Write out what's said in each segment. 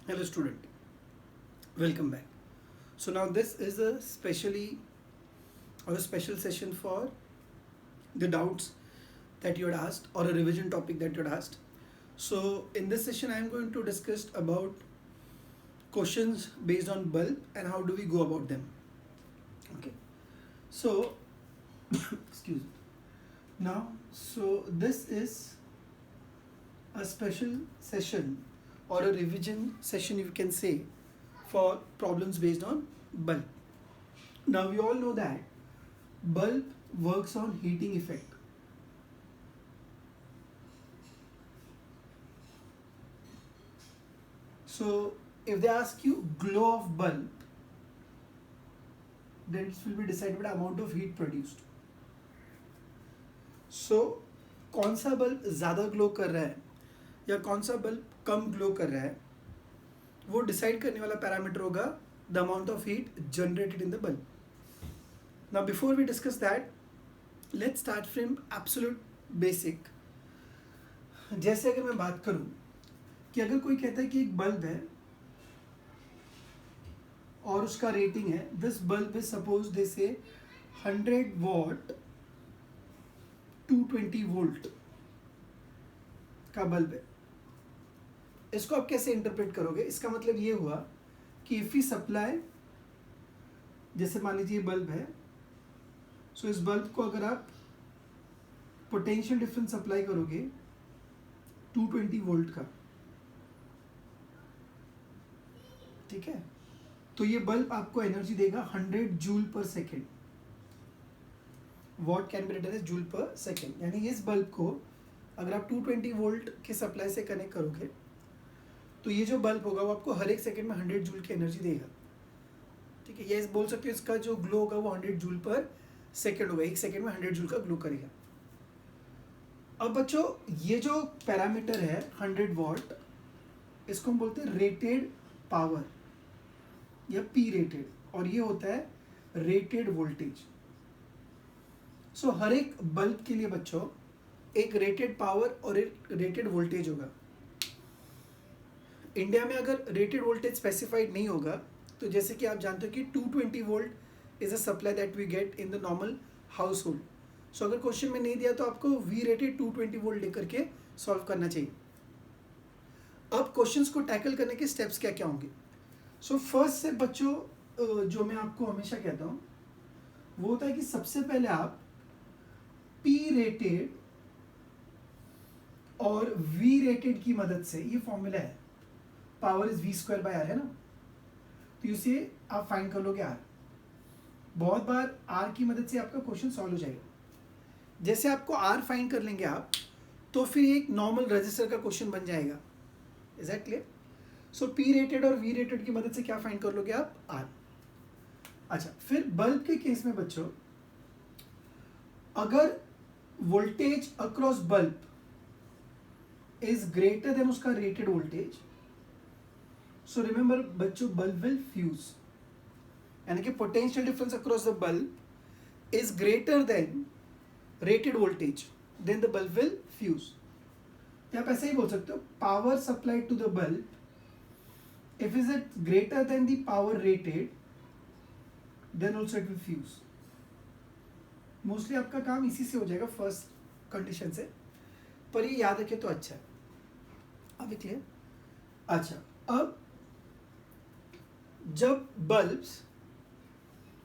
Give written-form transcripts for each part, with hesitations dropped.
Hello student, welcome back. So now this is a special session for the doubts that you had asked or a revision topic that you had asked. So in this session I am going to discuss about questions based on bulb and how do we go about them. Okay. So excuse me. So this is a special session or a revision session you can say for problems based on bulb. Now we all know that bulb works on heating effect. So if they ask you glow of bulb, then it will be decided by the amount of heat produced. So कौन सा bulb ज़्यादा glow कर रहा है या कौन सा bulb कम glow कर रहा है, वो डिसाइड करने वाला पैरामीटर होगा the amount of heat generated in the bulb. Now before we discuss that, let's start from absolute basic. जैसे अगर मैं बात करूं कि अगर कोई कहता है कि एक बल्ब है और उसका रेटिंग है, this bulb is suppose they से 100 वॉट 220 वोल्ट का बल्ब है. इसको आप कैसे इंटरप्रेट करोगे? इसका मतलब ये हुआ कि इफ वी सप्लाई, जैसे मान लीजिए बल्ब है, सो इस बल्ब को अगर आप पोटेंशियल डिफरेंस अप्लाई करोगे 220 वोल्ट का, ठीक है, तो ये बल्ब आपको एनर्जी देगा 100 joule per second. Watt can be written as joule per second. यानी इस बल्ब को अगर आप 220 वोल्ट के सप्लाई से कनेक्ट करोगे तो ये जो बल्ब होगा वो आपको हर एक सेकेंड में 100 जूल की एनर्जी देगा. ठीक है, ये बोल सकते हो इसका जो ग्लो होगा वो 100 जूल पर सेकेंड होगा, एक सेकेंड में 100 जूल का ग्लो करेगा. अब बच्चों, ये जो पैरामीटर है 100 वॉट, इसको हम बोलते हैं रेटेड पावर या पी रेटेड, और ये होता है रेटेड वोल्टेज. सो हर एक बल्ब के लिए बच्चों एक रेटेड पावर और एक रेटेड वोल्टेज होगा. इंडिया में अगर रेटेड वोल्टेज स्पेसिफाइड नहीं होगा, तो जैसे कि आप जानते हो कि 220 volt is a supply that we get in the normal household. So अगर क्वेश्चन में नहीं दिया तो आपको वी रेटेड 220 वोल्ट लेकर के सॉल्व करना चाहिए. अब क्वेश्चंस को टैकल करने के स्टेप्स क्या क्या होंगे? सो फर्स्ट से बच्चों जो मैं आपको हमेशा कहता हूँ वो होता है कि सबसे पहले आप पी रेटेड और वी रेटेड की मदद से, ये फॉर्मूला है, power is V square by R है ना, तो इसे आप फाइंड कर लोगे आर. बहुत बार आर की मदद से आपका क्वेश्चन सॉल्व हो जाएगा. जैसे आपको आर फाइंड कर लेंगे आप, तो फिर एक नॉर्मल रजिस्टर का क्वेश्चन बन जाएगा. Is that clear? So P rated और वी रेटेड की मदद से क्या फाइंड कर लोगे आप? आर. अच्छा, फिर बल्ब के केस में बच्चों, अगर voltage across bulb is greater than उसका रेटेड वोल्टेज, सो रिमेंबर बच्चों, बल्ब विल फ्यूज. यानी कि potential difference across the bulb is greater than rated voltage, then the bulb will fuse. आप ऐसे ही बोल सकते हो, power supplied to the bulb if is it greater than the power rated, then also it will fuse. Mostly आपका काम इसी से हो जाएगा, फर्स्ट कंडीशन से, पर ये याद रखे तो अच्छा है. अभी क्लियर? अच्छा, अब जब बल्ब्स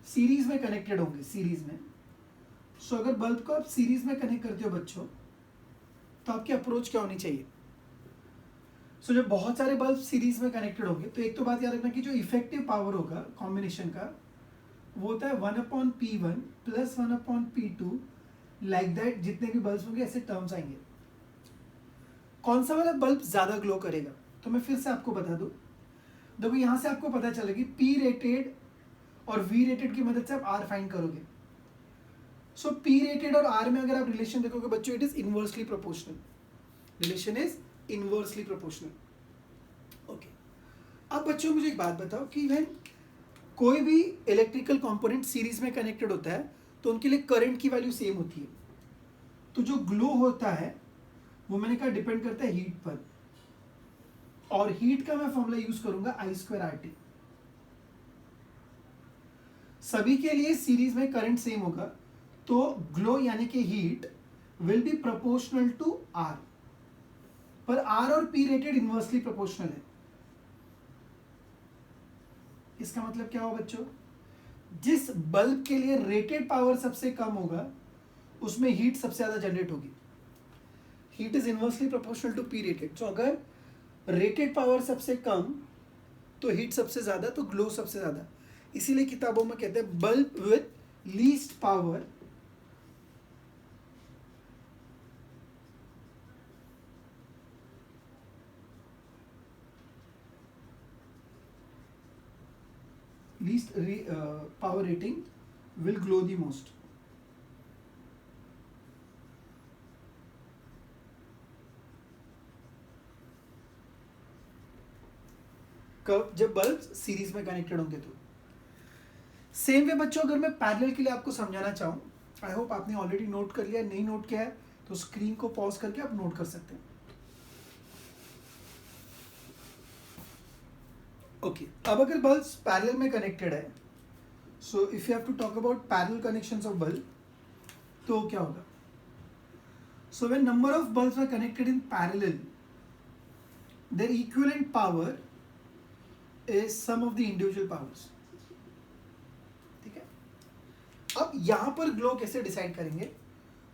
सीरीज में कनेक्टेड होंगे, सीरीज में, सो अगर बल्ब को आप सीरीज में कनेक्ट करते हो बच्चों, तो आपकी अप्रोच क्या होनी चाहिए? सो जब बहुत सारे बल्ब सीरीज में कनेक्टेड होंगे, तो एक तो बात याद रखना कि जो इफेक्टिव पावर होगा कॉम्बिनेशन का, वो होता है 1/P1 plus 1/P2, like that. जितने भी बल्ब होंगे ऐसे टर्म्स आएंगे. कौन सा वाला बल्ब ज्यादा ग्लो करेगा, तो मैं फिर से आपको बता दूं. देखो, यहां से आपको पता चलेगी पी रेटेड और वी रेटेड की मदद से आप आर फाइंड करोगे. सो पी रेटेड और आर में अगर आप रिलेशन देखोगे बच्चों, it is inversely proportional. Relation is inversely proportional. Okay, अब बच्चों मुझे एक बात बताओ कि व्हेन कोई भी इलेक्ट्रिकल कंपोनेंट सीरीज में कनेक्टेड होता है तो उनके लिए करंट की वैल्यू सेम होती है. तो जो ग्लो होता है वो मैंने कहा डिपेंड करता है हीट पर. और हीट का मैं फॉर्मूला यूज करूंगा I²RT। सभी के लिए सीरीज में करंट सेम होगा, तो ग्लो यानी कि heat will be proportional to R, पर R और P रेटेड इनवर्सली प्रोपोर्शनल है। इसका मतलब क्या होगा बच्चों, जिस बल्ब के लिए रेटेड पावर सबसे कम होगा उसमें हीट सबसे ज्यादा जनरेट होगी। Heat is inversely proportional to P rated. तो अगर रेटेड पावर सबसे कम तो हीट सबसे ज्यादा, तो ग्लो सबसे ज्यादा। इसीलिए किताबों में कहते हैं bulb with least power least power rating will glow the most। कब, जब बल्ब सीरीज में कनेक्टेड होंगे। तो सेम वे बच्चों, अगर मैं पैरेलल के लिए आपको समझाना चाहूं, आई होप आपने ऑलरेडी नोट कर लिया, नहीं नोट किया है तो स्क्रीन को पॉज करके आप नोट कर सकते हैं। ओके, अब अगर बल्ब्स पैरेलल में कनेक्टेड है, so if you have to talk about parallel connections of bulb, तो क्या होगा। So when number of bulbs are connected in parallel, their equivalent power is sum of the individual powers. ठीक है, अब यहां पर ग्लो कैसे डिसाइड करेंगे,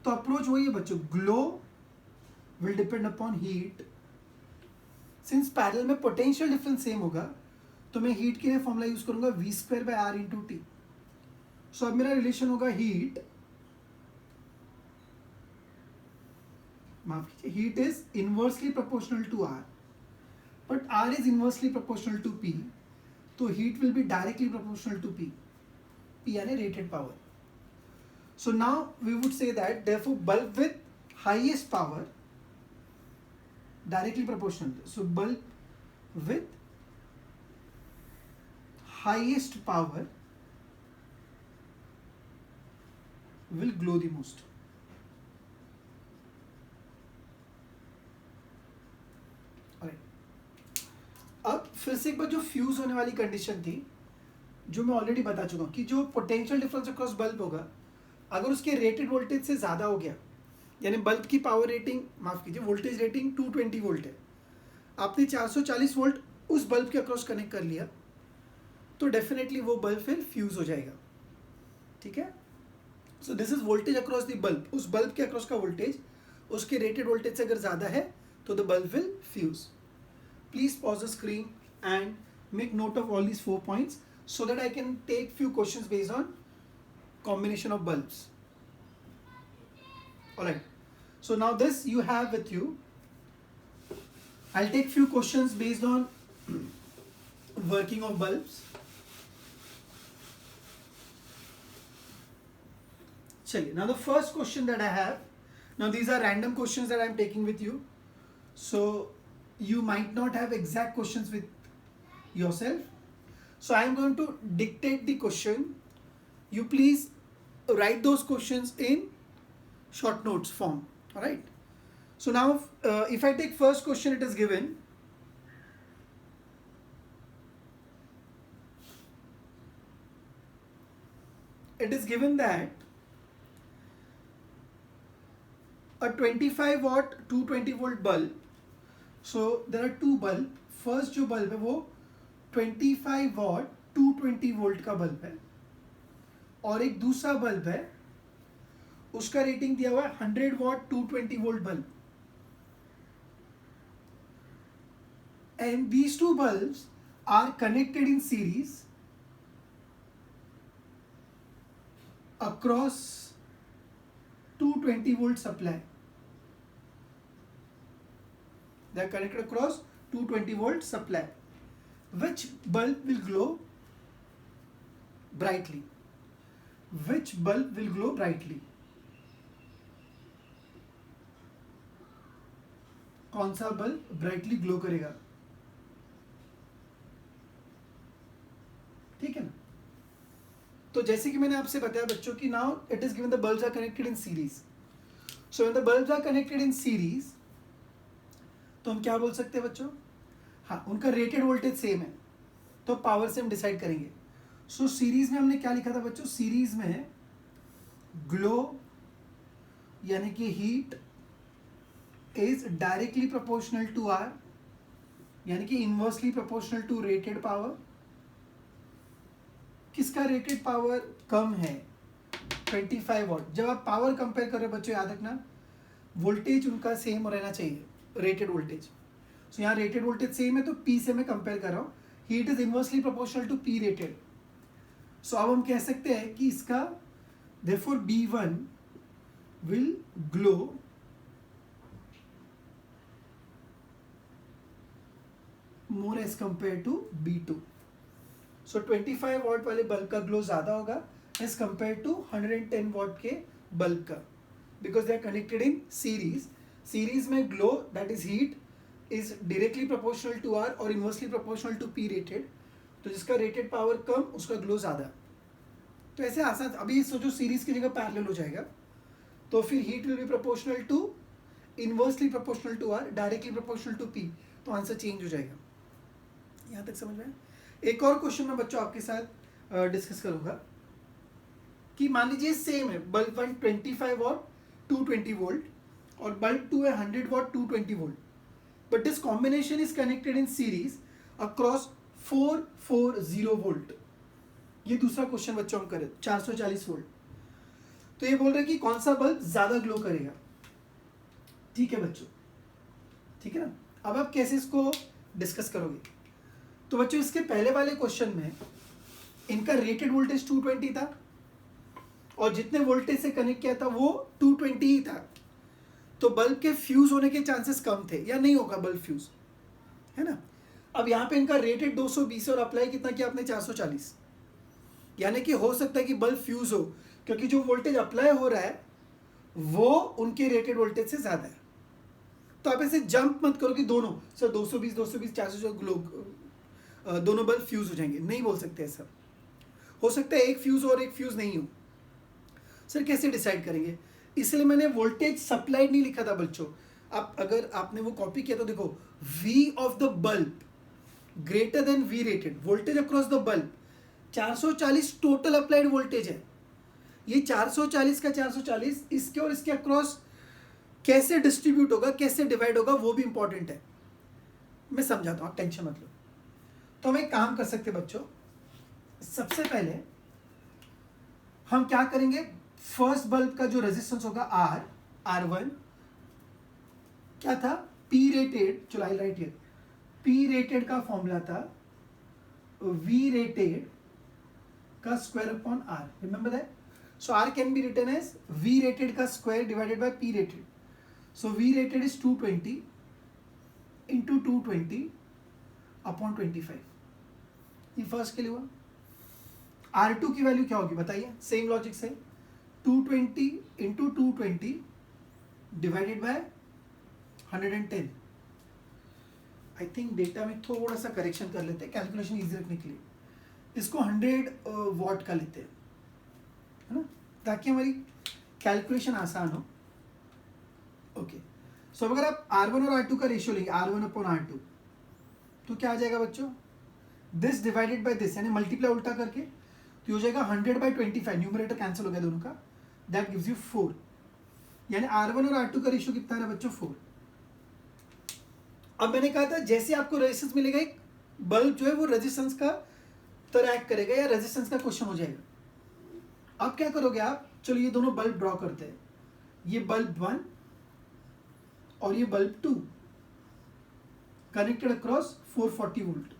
तो अप्रोच वही है बच्चों, glow will depend upon heat. Since parallel में पोटेंशियल डिफरेंस सेम होगा, तो मैं हीट के लिए फॉर्मूला यूज करूंगा V²/R इंटू टी। सो अब मेरा रिलेशन होगा हीट, माफ कीजिए, heat is inversely proportional to R, but R is inversely proportional to P, तो heat will be directly proportional to P यानी rated power. So now we would say that therefore bulb with highest power directly proportional, so bulb with highest power will glow the most। अब फिर से एक बार जो fuse होने वाली condition थी, जो मैं ऑलरेडी बता चुका हूं कि जो पोटेंशियल डिफरेंस अक्रॉस बल्ब होगा, अगर उसके रेटेड वोल्टेज से ज्यादा हो गया, यानी बल्ब की पावर रेटिंग, माफ कीजिए, वोल्टेज रेटिंग 220 वोल्ट है, आपने 440 वोल्ट उस बल्ब के अक्रॉस कनेक्ट कर लिया, तो डेफिनेटली वो बल्ब फिर फ्यूज हो जाएगा। ठीक है, so this is voltage across the bulb. उस बल्ब के अक्रॉस का वोल्टेज उसके रेटेड वोल्टेज से अगर ज्यादा है तो the bulb will fuse. Please pause the screen and make note of all these 4 points so that I can take few questions based on combination of bulbs। Alright, so now this you have with you. I'll take few questions based on working of bulbs। चलिए, now the first question that I have, now these are random questions that I am taking with you, so you might not have exact questions with yourself, so I am going to dictate the question, you please write those questions in short notes form। All right, so now if I take first question, it is given, that a 25 watt 220 volt bulb, so there are two bulb, first जो bulb है वो 25 watt 220 volt का bulb है, और एक दूसरा bulb है उसका रेटिंग दिया हुआ है 100 watt 220 volt bulb, and these two bulbs are connected in series across 220 volt supply। They are connected across 220 volt supply। Which bulb will glow brightly? Which bulb will glow brightly? कौन सा bulb brightly glow करेगा? ठीक है ना। तो जैसे कि मैंने आपसे बताया बच्चों की now it is given the bulbs are connected in series, so when the bulbs are connected in series, तो हम क्या बोल सकते हैं बच्चों, हाँ, उनका रेटेड वोल्टेज सेम है, तो पावर से हम डिसाइड करेंगे। सो सीरीज में हमने क्या लिखा था बच्चों, सीरीज में ग्लो यानी कि heat is directly proportional to R, यानी कि inversely proportional to rated power. किसका रेटेड पावर कम है, 25 वॉट। जब आप पावर कंपेयर कर रहे हो बच्चों, याद रखना वोल्टेज उनका सेम रहना चाहिए, रेटेड वोल्टेज। सो यहाँ रेटेड वोल्टेज सेम है तो P से मैं कंपेयर कर रहा हूँ, heat is inversely proportional to P rated. So अब हम कह सकते हैं कि इसका therefore B1 will glow more as compared to B2. So 25 watt वाले बल्ब का ग्लो ज़्यादा होगा एज कम्पेयर टू 110 वॉट के बल्ब का, because they are connected in series. Series में glow that is heat is directly proportional to R और inversely proportional to P rated, तो जिसका रेटेड पावर कम उसका ग्लो ज़्यादा। तो ऐसे आसान, अभी सोचो सीरीज की जगह पैरेलल हो जाएगा, तो फिर heat will be proportional to inversely proportional to R, directly proportional to P, तो आंसर चेंज हो जाएगा। यहाँ तक समझ में आया? एक और क्वेश्चन मैं बच्चों आपके साथ डिस्कस करूंगा कि मान लीजिए सेम है, बल्ब 1 25 वॉट 220 वोल्ट और बल्ब 2 है 100 what 220 volt, but this combination is connected in series across 440 volt. ये दूसरा क्वेश्चन बच्चों हम करें 440 वोल्ट। तो ये बोल रहे हैं कि कौन सा बल्ब ज्यादा ग्लो करेगा। ठीक है बच्चों, ठीक है ना। अब आप कैसे इसको डिस्कस करोगे, तो बच्चों इसके पहले वाले क्वेश्चन में इनका रेटेड वोल्टेज 220 था और जितने वोल्टेज से कनेक्ट किया था वो 220 ही था, तो बल्ब के फ्यूज होने के चांसेस कम थे या नहीं होगा बल्ब फ्यूज, है ना। अब यहाँ पे इनका रेटेड 220 और अप्लाई कितना किया आपने 440, यानी कि हो सकता है कि बल्ब फ्यूज हो, क्योंकि जो वोल्टेज अप्लाई हो रहा है वो उनके रेटेड वोल्टेज से ज्यादा है। तो आप ऐसे जंप मत करो कि दोनों सर 220 400 ग्लो दोनों बल्ब फ्यूज हो जाएंगे, नहीं बोल सकते ऐसा। हो सकता है एक फ्यूज और एक फ्यूज नहीं हो। सर कैसे डिसाइड करेंगे, इसलिए मैंने वोल्टेज सप्लाइड नहीं लिखा था बच्चों। आप अगर आपने वो कॉपी किया तो देखो, V of the bulb greater than V rated, voltage across the bulb 440 total applied voltage है। ये 440 का 440 इसके और इसके अक्रॉस कैसे डिस्ट्रीब्यूट होगा, कैसे डिवाइड होगा, वो भी इंपॉर्टेंट है। मैं समझाता हूँ, आप टेंशन मत लो। तो हम एक काम कर सकते बच्चों, सबसे पहले हम क्या करेंगे, फर्स्ट बल्ब का जो रेजिस्टेंस होगा R1 क्या था, P रेटेड, चलो I right here, P rated का फॉर्मूला था V रेटेड का square upon R, remember that. So R can be written as V rated का square divided by P rated. So V rated is 220 into 220 upon 25, ये first के लिए हुआ। R2 की value क्या होगी बताइए, सेम लॉजिक से 220 into 220 divided by 110। I think data में थोड़ा सा करेक्शन कर लेते हैं कैलकुलेशन इजी रखने के लिए, इसको 100 वॉट का लेते हैं, है ना, ताकि हमारी कैलकुलेशन आसान हो। ओके, सो अगर आप R1 और R2 का रेशियो लेंगे, R1 अपॉन R2, तो क्या आ जाएगा बच्चों, दिस डिवाइडेड बाय दिस, यानी मल्टीप्लाई उल्टा करके, तो हो जाएगा 100/25, न्यूमरेटर कैंसिल हो गया दोनों का, दैट गिव्स यू 4। यानी R1 और R2 का रेशियो कितना है बच्चों, 4। अब मैंने कहा था जैसे आपको रेजिस्टेंस मिलेगा, एक बल्ब जो है वो रेजिस्टेंस का तरह एक्ट करेगा या रेजिस्टेंस का क्वेश्चन हो जाएगा। अब क्या करोगे आप, चलो ये दोनों बल्ब ड्रॉ करते हैं, ये बल्ब 1 और ये बल्ब 2 कनेक्टेड अक्रॉस 440 वोल्ट।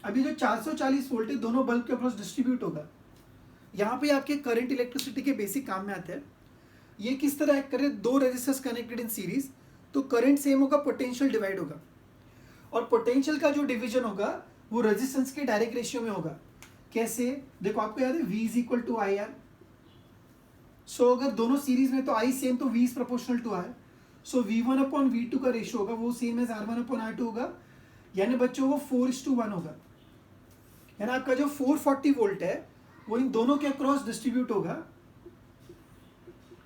अभी जो 440 वोल्ट है दोनों बल्ब के अक्रॉस डिस्ट्रीब्यूट होगा। यहाँ पे आपके करंट इलेक्ट्रिसिटी के बेसिक काम में आते हैं। ये किस तरह एक्ट करे, दो रेजिस्टर्स कनेक्टेड इन सीरीज, तो करंट सेम होगा, पोटेंशियल डिवाइड होगा, और पोटेंशियल का जो डिवीजन होगा वो रेजिस्टेंस के डायरेक्ट रेशियो में होगा। कैसे, देखो आपको याद है V is equal to I R। So अगर दोनों सीरीज में तो I सेम, तो V is proportional to R। So V1 upon V2 का रेशियो होगा वो same as R1 upon R2 होगा, यानी बच्चों वो 4:1 होगा। यानी आपका जो 440 वोल्ट है वो इन दोनों के अक्रॉस डिस्ट्रीब्यूट होगा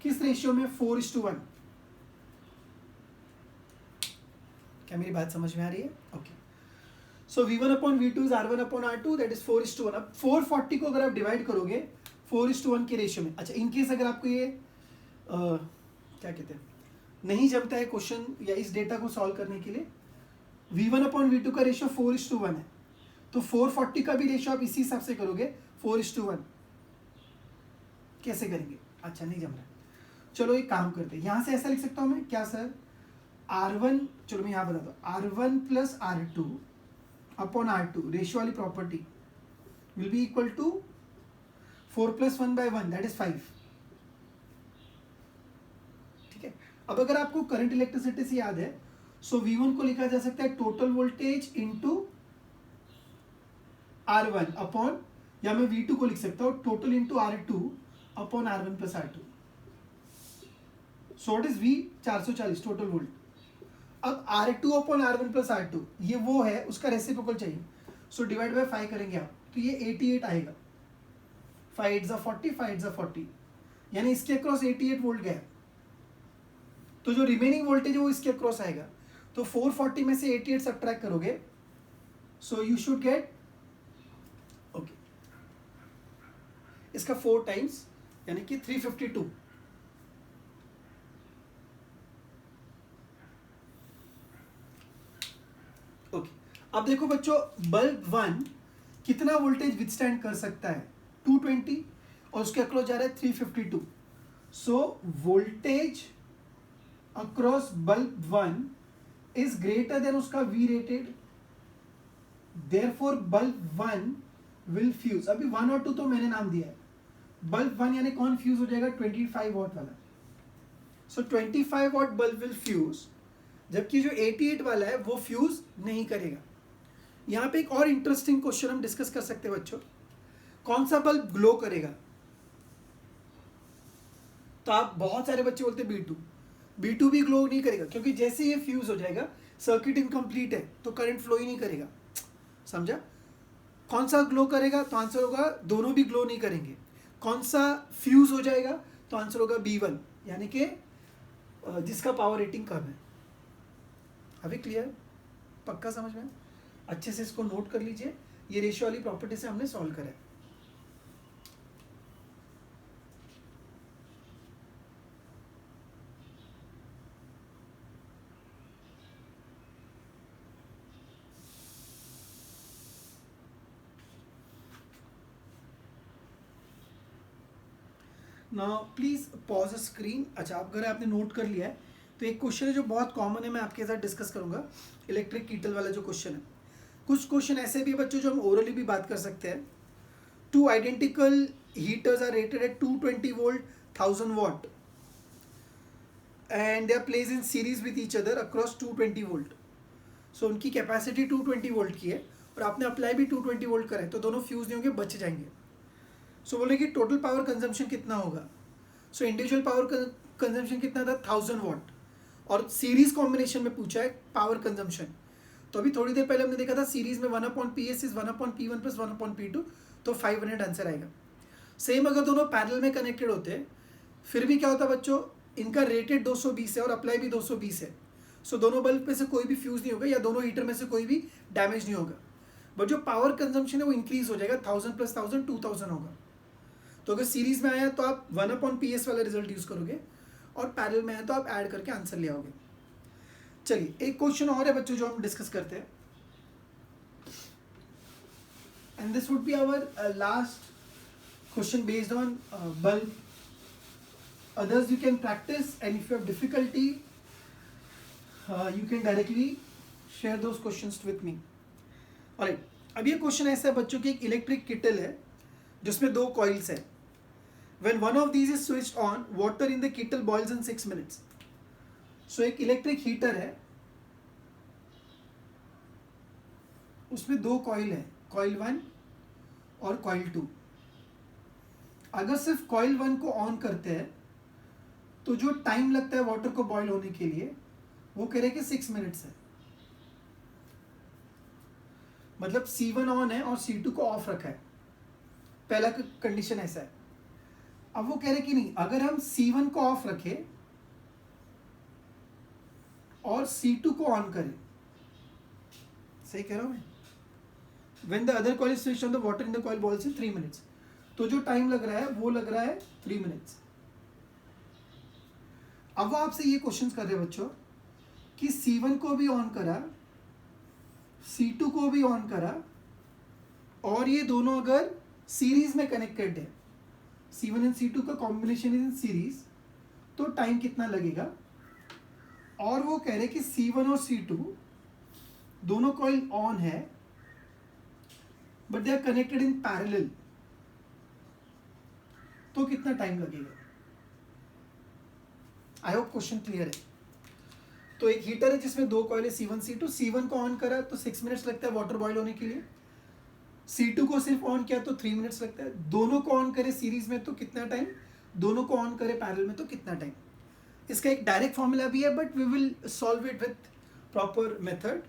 किस रेशियो में, 4:1। क्या मेरी बात समझ में आ रही है? Okay, so V1/V2 is R1/R2, that is 4:1. अब 440 को अगर आप डिवाइड करोगे 4:1 के रेशियो में, अच्छा इनकेस अगर आपको ये क्या कहते हैं नहीं जमता है क्वेश्चन या इस डेटा को सॉल्व करने के लिए, V1/V2 का रेशियो 4:1 है, तो 440 का भी रेशियो आप इसी हिसाब से करोगे 4:1. कैसे करेंगे? अच्छा नहीं जम रहा है, चलो एक काम करते हैं, यहाँ से ऐसा लिख सकता हूँ मैं क्या सर, R1, चलो मैं यहाँ बताता हूँ, R1 + R2/R2 रेशियो वाली property will be equal to 4 + 1/1, that is 5. ठीक है, अब अगर आपको करंट इलेक्ट्रिसिटी से याद है, सो V1 को लिखा जा सकता है total voltage into R1 upon, या मैं V2 को लिख सकता हूँ total into R2/R1 + R2. So it is V 440 total volt. अब R2/R1 + R2 ये वो है, उसका रेसिप्रोकल चाहिए, सो डिवाइड बाय 5 करेंगे आप, तो ये 88 आएगा. 5 8 40, 5 8 40, यानी इसके अक्रॉस 88 वोल्ट गया. तो जो रिमेनिंग वोल्टेज है वो इसके अक्रॉस आएगा, तो 440 में से 88 सब्ट्रैक्ट करोगे, so you should get, okay, इसका 4 टाइम्स यानी कि 352. ओके, अब देखो बच्चों, बल्ब 1 कितना वोल्टेज विथस्टैंड कर सकता है? 220, और उसके अक्रॉस जा रहा है 352. So voltage across bulb 1 is greater than उसका V rated, therefore bulb 1 will fuse. अभी 1 और 2 तो मैंने नाम दिया है, बल्ब 1 यानी कौन फ्यूज हो जाएगा? 25 वॉट वाला. सो 25 वॉट बल्ब विल फ्यूज, जबकि जो 88 वाला है वो फ्यूज नहीं करेगा. यहाँ पे एक और इंटरेस्टिंग क्वेश्चन हम डिस्कस कर सकते हैं बच्चों, कौन सा बल्ब ग्लो करेगा? तो आप बहुत सारे बच्चे बोलते हैं B2 भी ग्लो नहीं करेगा, क्योंकि जैसे ये फ्यूज हो जाएगा सर्किट इनकम्प्लीट है, तो करंट फ्लो ही नहीं करेगा. समझा? कौन सा ग्लो करेगा? तो आंसर होगा दोनों भी ग्लो नहीं करेंगे. कौन सा फ्यूज हो जाएगा? तो आंसर होगा B1, यानी कि जिसका पावर रेटिंग कम है. अभी क्लियर? पक्का समझ में? अच्छे से इसको नोट कर लीजिए, ये रेशियो वाली प्रॉपर्टी से हमने सॉल्व करा है. Now please pause screen. अच्छा, आप अगर आपने नोट कर लिया है तो एक क्वेश्चन है जो बहुत कॉमन है, मैं आपके साथ डिस्कस करूंगा, इलेक्ट्रिक कीटल वाला जो क्वेश्चन है. कुछ क्वेश्चन ऐसे भी है बच्चों जो हम ओरली भी बात कर सकते हैं. 2 identical heaters are rated at 220 volt 1000 watt and they are placed in series with each other across 220 volt. So उनकी कैपेसिटी 220 वोल्ट की है और आपने अप्लाई भी 220 वोल्ट करा है, तो दोनों फ्यूज नहीं होंगे, बच जाएंगे. सो बोले कि टोटल पावर कंजम्पशन कितना होगा? सो इंडिविजुअल पावर कंजम्पशन कितना था? 1000 वॉट, और सीरीज कॉम्बिनेशन में पूछा है पावर कंजम्पशन. तो अभी थोड़ी देर पहले हमने देखा था सीरीज में 1/PS इज 1/P1 + 1/P2, तो 500 आंसर आएगा. सेम अगर दोनों पैरेलल में कनेक्टेड होते फिर भी क्या होता बच्चों, इनका रेटेड 220 है और अप्लाई भी 220 है. सो दोनों बल्ब में से कोई भी फ्यूज नहीं होगा या दोनों हीटर में से कोई भी डैमेज नहीं होगा, बट जो पावर कंजम्पशन है वो इंक्रीज हो जाएगा, 1000 + 1000 2000 होगा. तो अगर सीरीज में आया तो आप 1/PS वाला रिजल्ट यूज करोगे, और पैरेलल में आया तो आप ऐड करके आंसर ले आओगे. चलिए एक क्वेश्चन और है बच्चों जो हम डिस्कस करते हैं, and this would be our last question based on bulb. Others you can practise, and if you have difficulty you can directly share those questions with me. Alright, अब ये क्वेश्चन ऐसा है बच्चों की, एक इलेक्ट्रिक किटल है जिसमें 2 coils है. When one of these is switched on, water in the kettle boils in 6 minutes. So एक इलेक्ट्रिक हीटर है, उसमें 2 कॉइल है, कॉइल 1 और कॉइल 2. अगर सिर्फ कॉइल 1 को ऑन करते हैं तो जो टाइम लगता है वाटर को बॉईल होने के लिए वो कह रहे हैं कि 6 मिनट्स है. मतलब C1 ऑन है और C2 को ऑफ रखा है, पहला कंडीशन ऐसा है. अब वो कह रहे कि नहीं, अगर हम C1 को ऑफ रखें और C2 को ऑन करें सही कह रहा हूँ मैं? When the other coil is switched on, the water in the coil boils in 3 minutes. तो जो टाइम लग रहा है वो लग रहा है 3 मिनट्स. अब वो आपसे ये क्वेश्चन कर रहे हैं बच्चों कि C1 को भी ऑन करा, C2 को भी ऑन करा, और ये दोनों अगर सीरीज में कनेक्टेड है, C1 एंड C2 का कॉम्बिनेशन इज इन सीरीज, तो टाइम कितना लगेगा. और वो कह रहे कि C1 और C2 दोनों कॉइल ऑन है but they are connected in parallel, तो कितना टाइम लगेगा. आई होप क्वेश्चन क्लियर है. तो एक हीटर है जिसमें दो कॉइल है C1 C2. C1 को ऑन करा तो 6 मिनट्स लगता है वाटर बॉईल होने के लिए. C2 को सिर्फ ऑन किया तो 3 मिनट्स लगता है. दोनों को ऑन करे सीरीज में तो कितना टाइम, दोनों को ऑन करे पैरेलल में तो कितना टाइम. इसका एक डायरेक्ट फॉर्मूला भी है but we will solve it with proper method,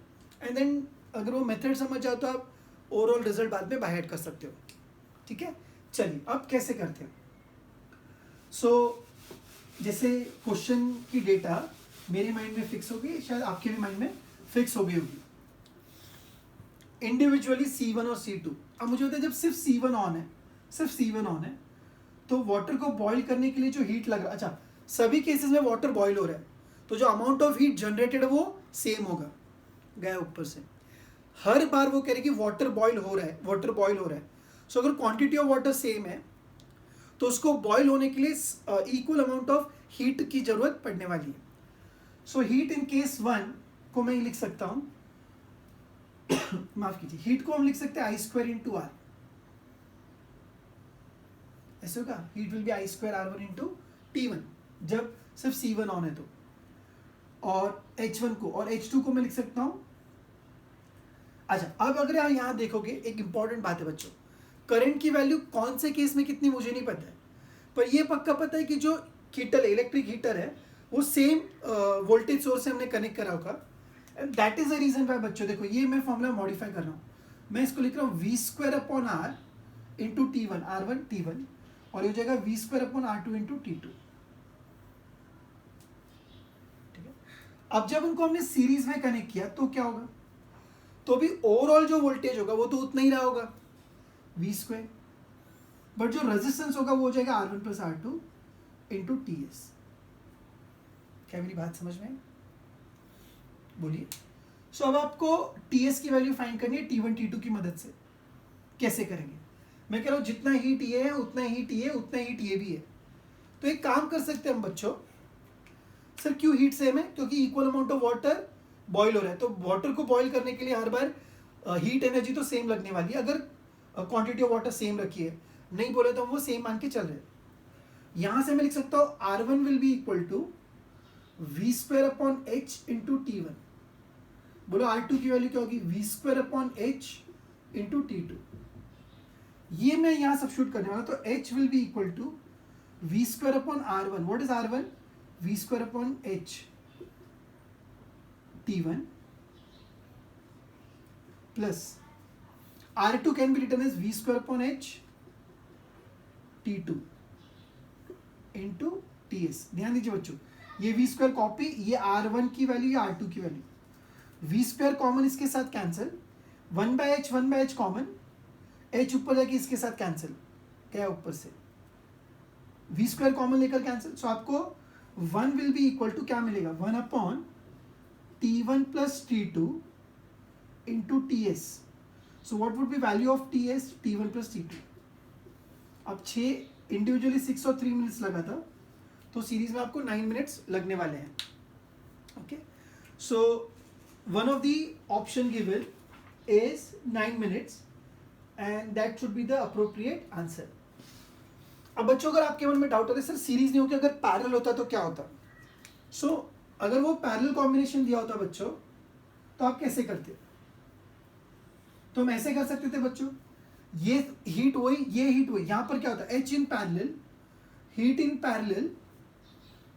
and then अगर वो मेथड समझ जाओ तो आप ओवरऑल रिजल्ट बाद में बाय कर सकते हो. ठीक है, चलिए अब कैसे करते हैं. सो जैसे क्वेश्चन की डेटा मेरे माइंड में फिक्स हो गई, शायद आपके भी माइंड में फिक्स हो गई होगी. इंडिविजुअली C1 और C2. अब मुझे होता है जब सिर्फ C1 ऑन है, सिर्फ C1 ऑन है, तो वाटर को बॉईल करने के लिए जो हीट लग रहा है, अच्छा सभी केसेस में वाटर बॉईल हो रहा है, तो जो अमाउंट ऑफ हीट जनरेटेड है वो सेम होगा, गया ऊपर से. हर बार वो कह रहे कि वाटर बॉईल हो रहा है, वाटर बॉईल हो रहा है. सो अगर क्वांटिटी ऑफ वाटर सेम है तो उसको बॉईल होने के लिए इक्वल अमाउंट ऑफ हीट की जरूरत पड़ने वाली है. सो हीट इन केस 1 को मैं लिख सकता हूं माफ कीजिए, हीट को हम लिख सकते हैं I² इंटू आर. ऐसे होगा, heat will B I² R1 into T1 जब सिर्फ C1 ऑन है तो. और H1 को और H2 को मैं लिख सकता हूं. अच्छा, अब अगर आप यहां देखोगे एक इंपॉर्टेंट बात है बच्चों, करंट की वैल्यू कौन से केस में कितनी मुझे नहीं पता है, पर ये पक्का पता है कि जो हीटर इलेक्ट्रिक हीटर है वो सेम वोल्टेज सोर्स से हमने कनेक्ट करा होगा. And that is the reason why बच्चों देखो ये मैं फॉर्मूला मॉडिफाई कर रहा हूँ. मैं इसको लिख रहा हूँ V² upon are into T1, R1 T1, और ये हो जाएगा V² upon R2 into T2. ठीक है, अब जब उनको हमने सीरीज में कनेक्ट किया तो क्या होगा, तो भी ओवरऑल जो वोल्टेज होगा वो तो उतना ही रहा होगा V², बट जो रेजिस्टेंस होगा वो हो जाएगा R1 plus R2 into TS. क्या मेरी बात समझ में आई? बोलिए. सो अब आपको TS की वैल्यू फाइंड करनी है T1 T2 की मदद से. कैसे करेंगे, मैं कह रहा हूं जितना हीट ये है उतना हीट ये, उतना हीट ये भी है. तो एक काम कर सकते हैं हम बच्चों, सर क्यों हीट सेम है, क्योंकि equal amount of water boil हो रहा है, तो वाटर को बॉईल करने के लिए हर बार हीट एनर्जी तो सेम लगने वाली है. अगर क्वांटिटी ऑफ वाटर सेम रखी है, नहीं बोले तो हम वो सेम मान के चल रहे हैं. यहां से मैं लिख सकता हूं R1 will be equal to V² upon H into T1. बोलो R2 की वैल्यू क्या होगी, V² upon H into T2. ये मैं यहां सब्स्टिट्यूट करने वाला, तो H will be equal to V² upon R1. What is R1? V² upon H T1 plus R2 can be written as V² upon H T2 into TS. ध्यान दीजिए बच्चों, ये V² कॉपी, ये R1 की value, ये R2 की value. V² common इसके साथ कैंसिल, 1/H कॉमन, H ऊपर जाके इसके साथ कैंसिल, क्या ऊपर से V² कॉमन लेकर कैंसिल. सो आपको 1 विल बी इक्वल टू क्या मिलेगा, 1 upon T1 plus T2 into TS. So what would be value of TS, T1 plus T2. अब 6 इंडिविजुअली 6 और 3 मिनट्स लगा था, तो सीरीज में आपको 9 मिनट्स लगने वाले हैं. Okay, so one of the option given is 9 minutes and that should be the appropriate answer. अब बच्चों अगर आपके मन में डाउट होता है सर सीरीज नहीं होती, अगर पैरेलल होता तो क्या होता. सो अगर वो पैरेलल कॉम्बिनेशन दिया होता बच्चों तो आप कैसे करते, तो हम ऐसे कर सकते थे बच्चों, ये हीट वही, ये हीट वही. यहां पर क्या होता है, H in parallel, heat in parallel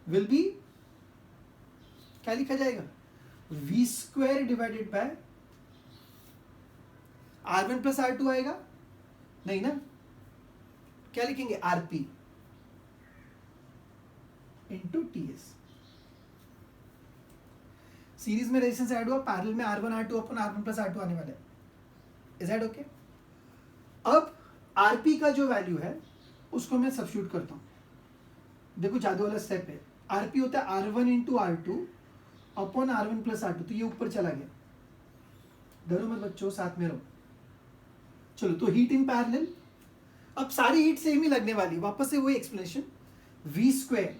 will be क्या लिखा जाएगा, V² divided by R1 plus R2 आएगा, नहीं ना, क्या लिखेंगे, RP इंटू TS. सीरीज में रेजिस्टेंस ऐड हुआ, पैरेलल में R1 R2 अपन R1 प्लस R2 आने वाला है. Is that okay? अब RP का जो वैल्यू है उसको मैं सब्स्टिट्यूट करता हूँ. देखो जादू वाला स्टेप है. RP होता है R1 into R2 upon R1 plus R2. तो ये ऊपर चला गया. डरो मत बच्चों, साथ में रहो. चलो, तो हीट इन पैरेलल. अब सारी हीट सेम ही लगने वाली. वापस से वही explanation. V square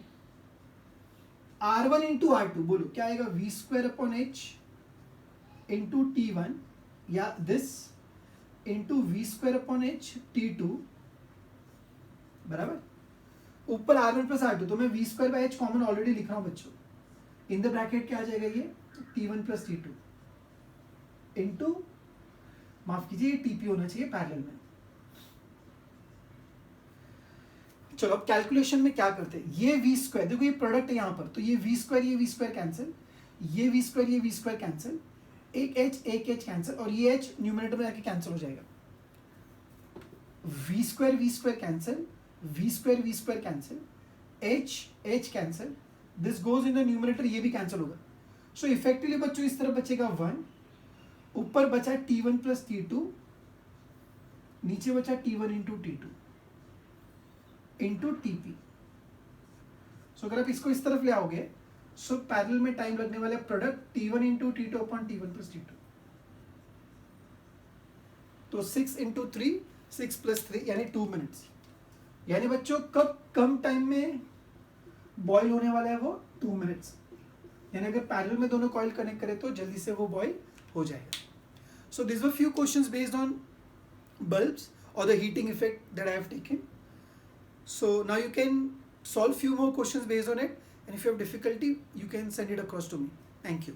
R1 into R2, बोलो क्या आएगा? V square upon H into T1 या this into V square upon H T2 बराबर. ऊपर R1 प्लस R2, तो मैं V square by H common already लिख रहा हूं बच्चों. इन द ब्रैकेट क्या आ जाएगा? ये T1 प्लस T2 इंटू, माफ कीजिए, ये TP होना चाहिए पैरेलल में. चलो अब कैलकुलेशन में क्या करते हैं. ये V स्क्वायर, देखो ये प्रोडक्ट है यहाँ पर, तो ये V स्क्वायर कैंसिल, ये V स्क्वायर कैंसिल, एक H कैंसिल, और ये H न्यूमरेटर में जाके कैंसिल हो जाएगा. V square cancel, V square cancel, H cancel, this goes in the numerator, ये भी कैंसिल होगा. सो इफेक्टिवली बच्चों इस तरफ बचेगा 1, ऊपर बचा T1 प्लस T2, नीचे बचा T1 into T2 into TP. सो अगर आप इसको इस तरफ ले आओगे, सो पैरेलल में टाइम लगने वाला product T1 into T2 upon T1 plus T2. तो 6 इंटू 3, 6 प्लस 3 यानी 2 मिनट्स. यानी बच्चों कब कम टाइम में बॉईल होने वाला है वो? 2 मिनट्स. यानी अगर पैरेलल में दोनों कॉइल कनेक्ट करें तो जल्दी से वो बॉईल हो जाएगा. So this were few questions based on bulbs or the heating effect that I have taken. So now you can solve few more questions based on it, and if you have difficulty you can send it across to me. Thank you.